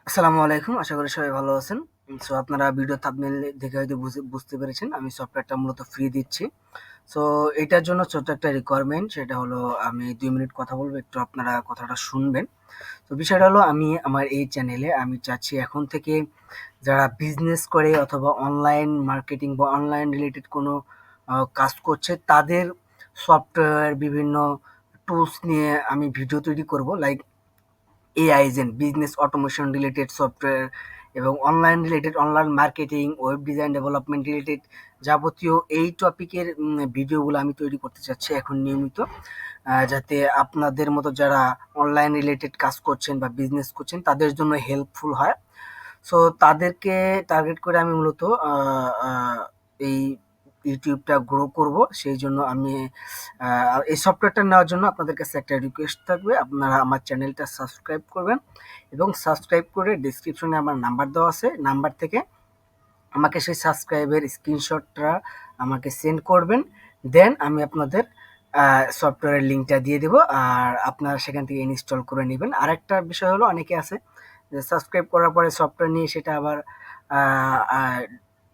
আসসালামু আলাইকুম। আশা করি সবাই ভালো আছেন। সো আপনারা ভিডিও থাম্বনেল দেখে হয়তো বুঝতে পেরেছেন আমি সফটওয়্যারটা মূলত ফ্রি দিচ্ছি। সো এটার জন্য ছোট্ট একটা রিকোয়ারমেন্ট, সেটা হলো আমি ২ মিনিট কথা বলবো, একটু আপনারা কথাটা শুনবেন। তো বিষয়টা হলো আমি আমার এই চ্যানেলে আমি চাচ্ছি এখন থেকে যারা বিজনেস করে অথবা অনলাইন মার্কেটিং বা অনলাইন রিলেটেড কোনো কাজ করছে তাদের সফটওয়্যার বিভিন্ন টুলস নিয়ে আমি ভিডিও তৈরি করব। Like AI agent, business automation related software এবং online related online marketing, web design development related যাবতীয় এই টপিকের ভিডিওগুলো আমি তৈরি করতে চাচ্ছি এখন নিয়মিত, যাতে আপনাদের মতো যারা অনলাইন রিলেটেড কাজ করছেন বা বিজনেস করছেন তাদের জন্য হেল্পফুল হয়। সো তাদেরকে টার্গেট করে আমি মূলত এই ইউটিউবটা গ্রো করব। সেই জন্য আমি এই সফটওয়্যারটা নেওয়ার জন্য আপনাদের কাছে একটা রিকোয়েস্ট থাকবে, আপনারা আমার চ্যানেলটা সাবস্ক্রাইব করবেন এবং সাবস্ক্রাইব করে ডিসক্রিপশনে আমার নাম্বার দেওয়া আছে, নাম্বার থেকে আমাকে সেই সাবস্ক্রাইবের স্ক্রিনশটটা আমাকে সেন্ড করবেন। দেন আমি আপনাদের সফটওয়্যারের লিঙ্কটা দিয়ে দেবো, আর আপনারা সেখান থেকে ইনস্টল করে নেবেন। আরেকটা বিষয় হলো, অনেকে আছে যে সাবস্ক্রাইব করার পরে সফটওয়্যার নিয়ে সেটা আবার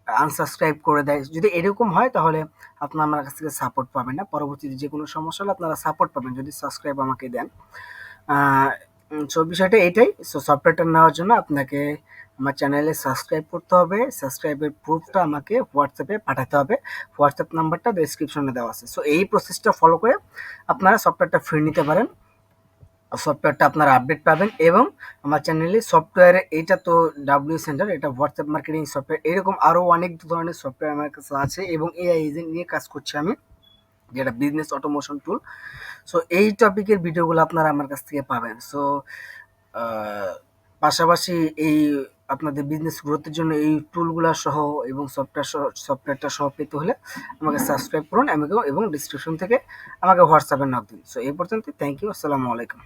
আনসাবস্ক্রাইব করে দেয়। যদি এরকম হয় তাহলে আপনারা আমার কাছ থেকে সাপোর্ট পাবেন না। পরবর্তীতে যে কোনো সমস্যা হলে আপনারা সাপোর্ট পাবেন যদি সাবস্ক্রাইব আমাকে দেন। সো বিষয়টা এটাই। সো সফটওয়্যারটা নেওয়ার জন্য আপনাকে আমার চ্যানেলে সাবস্ক্রাইব করতে হবে। সাবস্ক্রাইবের প্রুফটা আমাকে হোয়াটসঅ্যাপে পাঠাতে হবে। হোয়াটসঅ্যাপ নাম্বারটা ডেসক্রিপশনে দেওয়া আছে। সো এই প্রসেসটা ফলো করে আপনারা সফটওয়্যারটা ফ্রি নিতে পারেন। সফটওয়্যারটা আপনারা আপডেট পাবেন এবং আমার চ্যানেলে সফটওয়্যারে এইটা তো ডাব্লিউ সেন্টার, এটা হোয়াটসঅ্যাপ মার্কেটিং সফটওয়্যার, এরকম আরও অনেক ধরনের সফটওয়্যার আমার কাছে আছে এবং এআই এজেন্ট নিয়ে কাজ করছি আমি, যেটা বিজনেস অটোমেশন টুল। সো এই টপিকের ভিডিওগুলো আপনারা আমার কাছ থেকে পাবেন। সো পাশাপাশি এই আপনাদের বিজনেস গ্রোথের জন্য এই টুলগুলা সহ এবং সফটওয়্যারটা সহ পেতে হলে আমাকে সাবস্ক্রাইব করুন আমাকে এবং ডিসক্রিপশন থেকে আমাকে হোয়াটসঅ্যাপে নক দিন। সো এই পর্যন্ত, থ্যাংক ইউ, আসসালামু আলাইকুম।